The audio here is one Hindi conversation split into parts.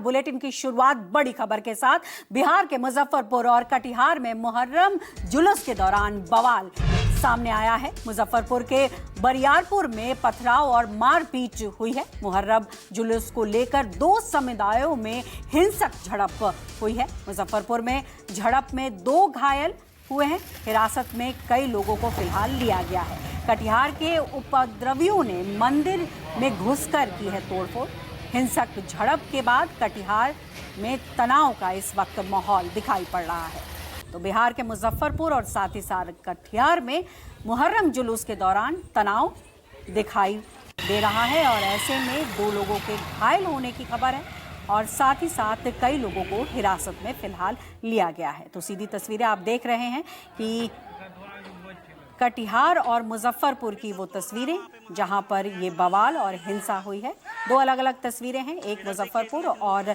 बुलेटिन की शुरुआत बड़ी खबर के साथ। बिहार के मुजफ्फरपुर और कटिहार में मुहर्रम जुलूस के दौरान बवाल सामने आया है। मुजफ्फरपुर के बरियारपुर में पथराव और मारपीट हुई है। मुहर्रम जुलूस को लेकर दो समुदायों में हिंसक झड़प हुई है। मुजफ्फरपुर में झड़प में 2 घायल हुए हैं। हिरासत में कई लोगों को फिलहाल लिया गया है। कटिहार के उपद्रवियों ने मंदिर में घुसकर की है तोड़फोड़। हिंसक झड़प के बाद कटिहार में तनाव का इस वक्त माहौल दिखाई पड़ रहा है। तो बिहार के मुजफ्फरपुर और साथ ही साथ कटिहार में मुहर्रम जुलूस के दौरान तनाव दिखाई दे रहा है और ऐसे में 2 लोगों के घायल होने की खबर है और साथ ही साथ कई लोगों को हिरासत में फिलहाल लिया गया है। तो सीधी तस्वीरें आप देख रहे हैं कि कटिहार और मुजफ्फरपुर की वो तस्वीरें जहां पर ये बवाल और हिंसा हुई है। 2 अलग अलग तस्वीरें हैं, एक मुजफ्फरपुर और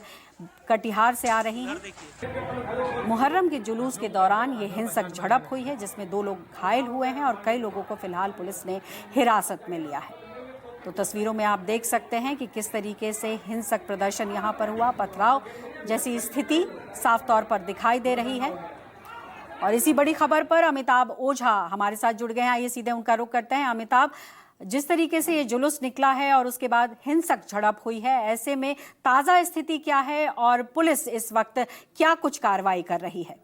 कटिहार से आ रही हैं। मुहर्रम के जुलूस के दौरान ये हिंसक झड़प हुई है जिसमें 2 लोग घायल हुए हैं और कई लोगों को फिलहाल पुलिस ने हिरासत में लिया है। तो तस्वीरों में आप देख सकते हैं कि किस तरीके से हिंसक प्रदर्शन यहाँ पर हुआ। पथराव जैसी स्थिति साफ तौर पर दिखाई दे रही है। और इसी बड़ी खबर पर अमिताभ ओझा हमारे साथ जुड़ गए हैं। आइए सीधे उनका रुख करते हैं। अमिताभ, जिस तरीके से ये जुलूस निकला है और उसके बाद हिंसक झड़प हुई है, ऐसे में ताजा स्थिति क्या है और पुलिस इस वक्त क्या कुछ कार्रवाई कर रही है?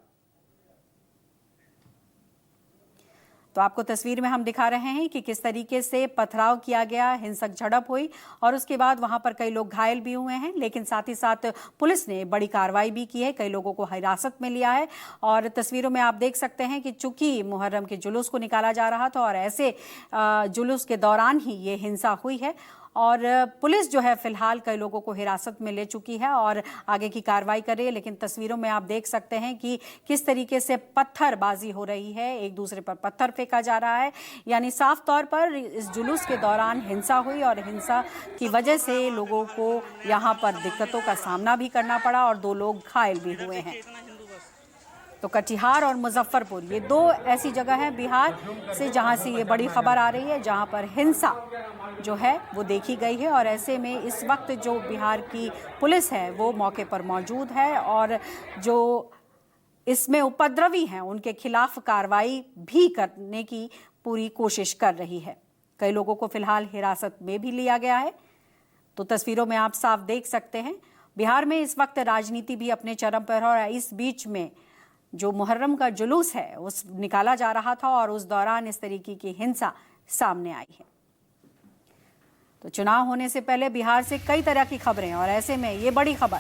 तो आपको तस्वीर में हम दिखा रहे हैं कि किस तरीके से पथराव किया गया, हिंसक झड़प हुई और उसके बाद वहां पर कई लोग घायल भी हुए हैं। लेकिन साथ ही साथ पुलिस ने बड़ी कार्रवाई भी की है, कई लोगों को हिरासत में लिया है। और तस्वीरों में आप देख सकते हैं कि चूंकि मुहर्रम के जुलूस को निकाला जा रहा था और ऐसे जुलूस के दौरान ही ये हिंसा हुई है और पुलिस जो है फिलहाल कई लोगों को हिरासत में ले चुकी है और आगे की कार्रवाई कर रही है। लेकिन तस्वीरों में आप देख सकते हैं कि किस तरीके से पत्थरबाजी हो रही है, एक दूसरे पर पत्थर फेंका जा रहा है। यानी साफ तौर पर इस जुलूस के दौरान हिंसा हुई और हिंसा की वजह से लोगों को यहाँ पर दिक्कतों का सामना भी करना पड़ा और 2 लोग घायल भी हुए हैं। तो कटिहार और मुजफ्फरपुर ये 2 ऐसी जगह है बिहार से जहां से ये बड़ी खबर आ रही है, जहां पर हिंसा जो है वो देखी गई है। और ऐसे में इस वक्त जो बिहार की पुलिस है वो मौके पर मौजूद है और जो इसमें उपद्रवी हैं उनके खिलाफ कार्रवाई भी करने की पूरी कोशिश कर रही है। कई लोगों को फिलहाल हिरासत में भी लिया गया है। तो तस्वीरों में आप साफ देख सकते हैं बिहार में इस वक्त राजनीति भी अपने चरम पर है और इस बीच में जो मुहर्रम का जुलूस है उस निकाला जा रहा था और उस दौरान इस तरीके की हिंसा सामने आई है। तो चुनाव होने से पहले बिहार से कई तरह की खबरें और ऐसे में ये बड़ी खबर,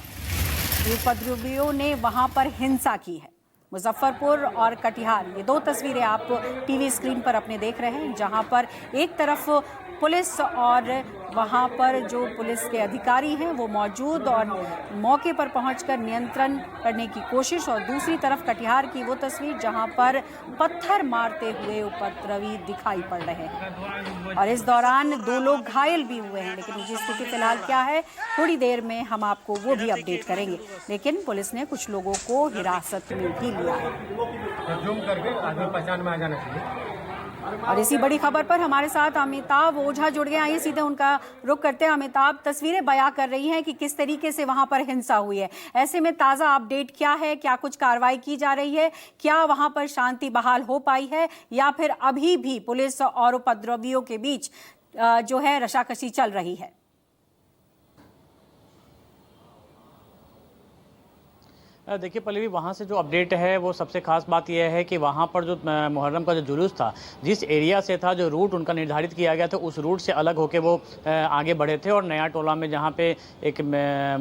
उपद्रवियों ने वहां पर हिंसा की है। मुजफ्फरपुर और कटिहार ये 2 तस्वीरें आप टीवी स्क्रीन पर अपने देख रहे हैं, जहां पर एक तरफ पुलिस और वहां पर जो पुलिस के अधिकारी हैं वो मौजूद और मौके पर पहुंचकर नियंत्रण करने की कोशिश, और दूसरी तरफ कटिहार की वो तस्वीर जहां पर पत्थर मारते हुए उपद्रवी दिखाई पड़ रहे हैं और इस दौरान 2 लोग घायल भी हुए हैं। लेकिन उनकी स्थिति फिलहाल क्या है थोड़ी देर में हम आपको वो भी अपडेट करेंगे। लेकिन पुलिस ने कुछ लोगों को हिरासत में भी लिया है और इसी बड़ी खबर पर हमारे साथ अमिताभ ओझा जुड़ गए। आइए सीधे उनका रुख करते हैं। अमिताभ, तस्वीरें बयां कर रही हैं कि किस तरीके से वहां पर हिंसा हुई है, ऐसे में ताजा अपडेट क्या है, क्या कुछ कार्रवाई की जा रही है, क्या वहां पर शांति बहाल हो पाई है या फिर अभी भी पुलिस और उपद्रवियों के बीच जो है रशाकशी चल रही है? देखिए पल्लवी, वहाँ से जो अपडेट है वो सबसे खास बात यह है कि वहाँ पर जो मुहर्रम का जो जुलूस था, जिस एरिया से था, जो रूट उनका निर्धारित किया गया था, उस रूट से अलग होकर वो आगे बढ़े थे और नया टोला में जहाँ पे एक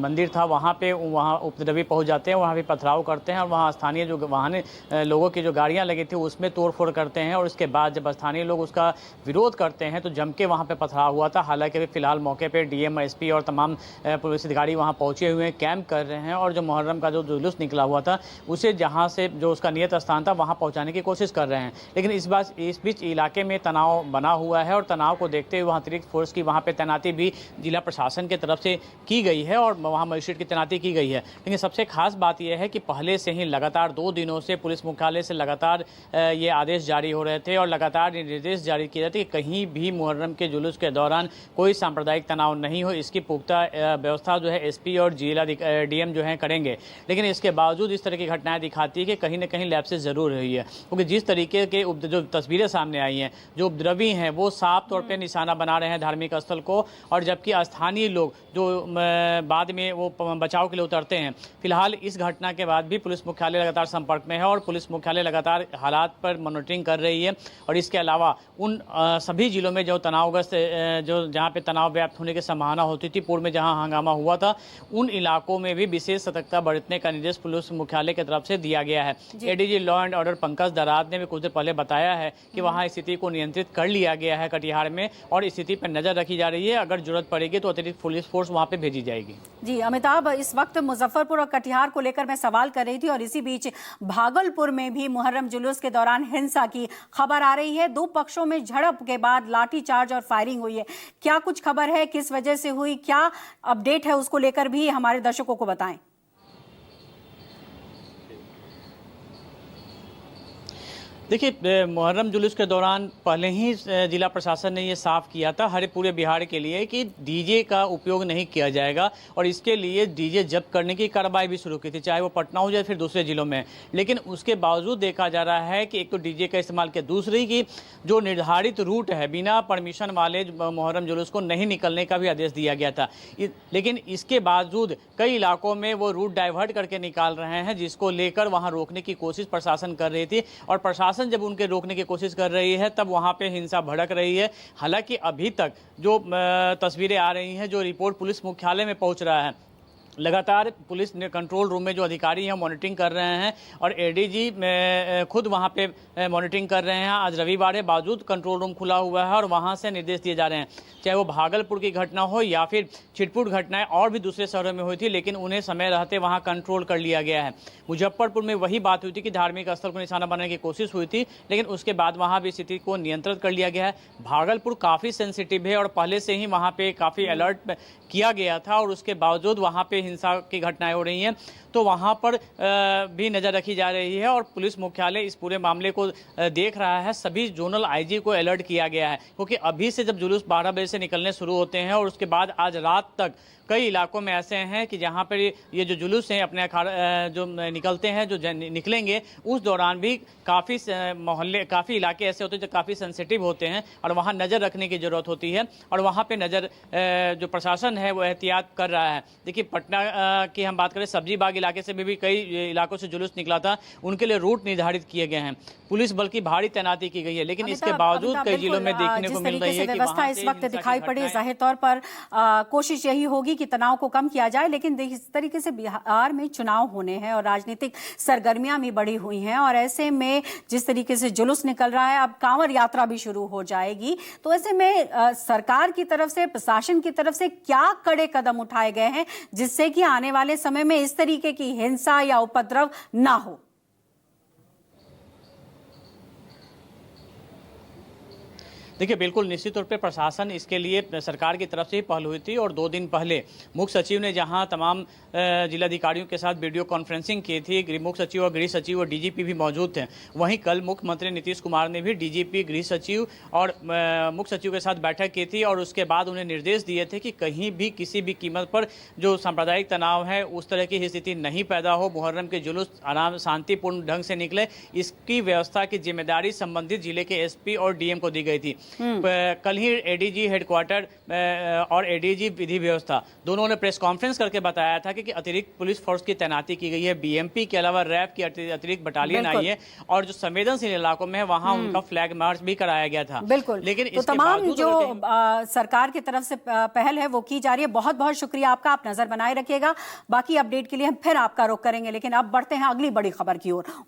मंदिर था वहाँ उपद्रवी पहुँच जाते हैं, वहाँ भी पथराव करते हैं और वहाँ स्थानीय जो वाहन लोगों की जो गाड़ियाँ लगी थी उसमें तोड़फोड़ करते हैं और उसके बाद जब स्थानीय लोग उसका विरोध करते हैं तो जम के वहाँ पर पथराव हुआ था। हालांकि अभी फिलहाल मौके पर DM, SP और तमाम पुलिस अधिकारी वहाँ पहुँचे हुए हैं, कैंप कर रहे हैं और जो मुहर्रम का जो जुलूस जुलूस निकला हुआ था उसे जहाँ से जो उसका नियत स्थान था वहाँ पहुँचाने की कोशिश कर रहे हैं। लेकिन इस बीच इलाके में तनाव बना हुआ है और तनाव को देखते हुए वहाँ अतिरिक्त फोर्स की वहाँ पे तैनाती भी जिला प्रशासन की तरफ से की गई है और वहाँ मजिस्ट्रेट की तैनाती की गई है। लेकिन सबसे खास बात यह है कि पहले से ही लगातार 2 दिनों से पुलिस मुख्यालय से लगातार ये आदेश जारी हो रहे थे और लगातार निर्देश जारी किए जाते कि कहीं भी मुहर्रम के जुलूस के दौरान कोई सांप्रदायिक तनाव नहीं हो, इसकी पुख्ता व्यवस्था जो है एसपी और जिला डीएम जो है करेंगे। लेकिन इसके बावजूद इस तरह की घटनाएं दिखाती है कि कहीं ना कहीं लैप्सेस जरूर हुई है, क्योंकि जिस तरीके के जो तस्वीरें सामने आई हैं, जो उपद्रवी हैं वो साफ तौर पर निशाना बना रहे हैं धार्मिक स्थल को, और जबकि स्थानीय लोग जो बाद में वो बचाव के लिए उतरते हैं। फिलहाल इस घटना के बाद भी पुलिस मुख्यालय लगातार संपर्क में है और पुलिस मुख्यालय लगातार हालात पर मॉनिटरिंग कर रही है। और इसके अलावा उन सभी जिलों में जो तनावग्रस्त जो जहाँ पे तनाव व्याप्त होने की संभावना होती थी, पूर्व में जहाँ हंगामा हुआ था, उन इलाकों में भी विशेष सतर्कता बरतने का निर्देश पुलिस मुख्यालय की तरफ से दिया गया है। ADG law and order Pankaj Darad ने भी कुछ देर पहले बताया है कि वहाँ स्थिति को नियंत्रित कर लिया गया है कटिहार में और स्थिति पर नजर रखी जा रही है। अगर जरूरत पड़ेगी तो अतिरिक्त पुलिस फोर्स वहाँ पे भेजी जाएगी। जी अमिताभ, इस वक्त मुजफ्फरपुर और कटिहार को लेकर मैं सवाल कर रही थी और इसी बीच भागलपुर में भी मुहर्रम जुलूस के दौरान हिंसा की खबर आ रही है। 2 पक्षों में झड़प के बाद लाठीचार्ज और फायरिंग हुई है। क्या कुछ खबर है, किस वजह से हुई, क्या अपडेट है, उसको लेकर भी हमारे दर्शकों को बताएं। देखिए, मुहर्रम जुलूस के दौरान पहले ही जिला प्रशासन ने ये साफ किया था हर पूरे बिहार के लिए कि डीजे का उपयोग नहीं किया जाएगा और इसके लिए डीजे जब्त करने की कार्रवाई भी शुरू की थी, चाहे वो पटना हो जाए फिर दूसरे जिलों में। लेकिन उसके बावजूद देखा जा रहा है कि एक तो डीजे का इस्तेमाल किया, दूसरी की जो निर्धारित रूट है बिना परमिशन वाले मुहर्रम जुलूस को नहीं निकलने का भी आदेश दिया गया था। लेकिन इसके बावजूद कई इलाकों में वो रूट डाइवर्ट करके निकाल रहे हैं, जिसको लेकर वहाँ रोकने की कोशिश प्रशासन कर रही थी और प्रशासन जब उनके रोकने की कोशिश कर रही है तब वहां पे हिंसा भड़क रही है। हालांकि अभी तक जो तस्वीरें आ रही हैं, जो रिपोर्ट पुलिस मुख्यालय में पहुंच रहा है, लगातार पुलिस ने कंट्रोल रूम में जो अधिकारी हैं मॉनिटरिंग कर रहे हैं और एडीजी खुद वहां पे मॉनिटरिंग कर रहे हैं। आज रविवार है, बावजूद कंट्रोल रूम खुला हुआ है और वहां से निर्देश दिए जा रहे हैं, चाहे वो भागलपुर की घटना हो या फिर छिटपुट घटनाएं और भी दूसरे शहरों में हुई थी, लेकिन उन्हें समय रहते वहां कंट्रोल कर लिया गया है। मुजफ्फरपुर में वही बात हुई थी कि धार्मिक स्थल को निशाना बनाने की कोशिश हुई थी, लेकिन उसके बाद वहां भी स्थिति को नियंत्रित कर लिया गया है। भागलपुर काफ़ी सेंसिटिव है और पहले से ही वहां पे काफ़ी अलर्ट किया गया था और उसके बावजूद वहां पे हिंसा की घटनाएं हो रही हैं, तो वहां पर भी नज़र रखी जा रही है और पुलिस मुख्यालय इस पूरे मामले को देख रहा है। सभी जोनल आईजी को अलर्ट किया गया है, क्योंकि अभी से जब जुलूस 12 बजे से निकलने शुरू होते हैं और उसके बाद आज रात तक कई इलाकों में ऐसे हैं कि जहां पर ये जो जुलूस हैं अपने जो निकलते हैं, जो निकलेंगे, उस दौरान भी काफ़ी मोहल्ले, काफ़ी इलाके ऐसे होते हैं जो काफ़ी सेंसिटिव होते हैं और वहां नज़र रखने की ज़रूरत होती है और वहां पे नज़र जो प्रशासन है वो एहतियात कर रहा है। देखिए, पटना की हम बात करें, सब्जी बाग इलाके से भी कई इलाकों से जुलूस निकला था, उनके लिए रूट निर्धारित किए गए हैं, पुलिस बल की भारी तैनाती की गई है, लेकिन इसके बावजूद कई जिलों में देखने को मिल रही है कि व्यवस्था इस वक्त दिखाई पड़ी। जाहिर तौर पर कोशिश यही होगी कि तनाव को कम किया जाए, लेकिन इस तरीके से बिहार में चुनाव होने हैं और राजनीतिक सरगर्मियां भी बढ़ी हुई हैं और ऐसे में जिस तरीके से जुलूस निकल रहा है, अब कांवड़ यात्रा भी शुरू हो जाएगी, तो ऐसे में सरकार की तरफ से, प्रशासन की तरफ से क्या कड़े कदम उठाए गए हैं जिससे कि आने वाले समय में इस तरीके की हिंसा या उपद्रव ना हो? देखिए, बिल्कुल निश्चित तौर पे प्रशासन इसके लिए सरकार की तरफ से ही पहल हुई थी और 2 दिन पहले मुख्य सचिव ने जहां तमाम जिलाधिकारियों के साथ वीडियो कॉन्फ्रेंसिंग की थी, मुख्य सचिव और गृह सचिव और डीजीपी भी मौजूद थे। वहीं कल मुख्यमंत्री नीतीश कुमार ने भी डीजीपी, गृह सचिव और मुख्य सचिव के साथ बैठक की थी और उसके बाद उन्हें निर्देश दिए थे कि कहीं भी किसी भी कीमत पर जो सांप्रदायिक तनाव है उस तरह की स्थिति नहीं पैदा हो, मुहर्रम के जुलूस आराम शांतिपूर्ण ढंग से निकले, इसकी व्यवस्था की जिम्मेदारी संबंधित जिले के एसपी और डीएम को दी गई थी। कल ही एडीजी हेडक्वार्टर और एडीजी विधि व्यवस्था दोनों ने प्रेस कॉन्फ्रेंस करके बताया था कि अतिरिक्त पुलिस फोर्स की तैनाती की गई है, बीएमपी के अलावा रैफ की अतिरिक्त बटालियन आई है और जो संवेदनशील इलाकों में है वहां उनका फ्लैग मार्च भी कराया गया था। बिल्कुल, लेकिन तो तमाम जो सरकार की तरफ से पहल है वो की जा रही है। बहुत बहुत शुक्रिया आपका, आप नजर बनाए रखिएगा। बाकी अपडेट के लिए हम फिर आपका रुख करेंगे, लेकिन अब बढ़ते हैं अगली बड़ी खबर की ओर।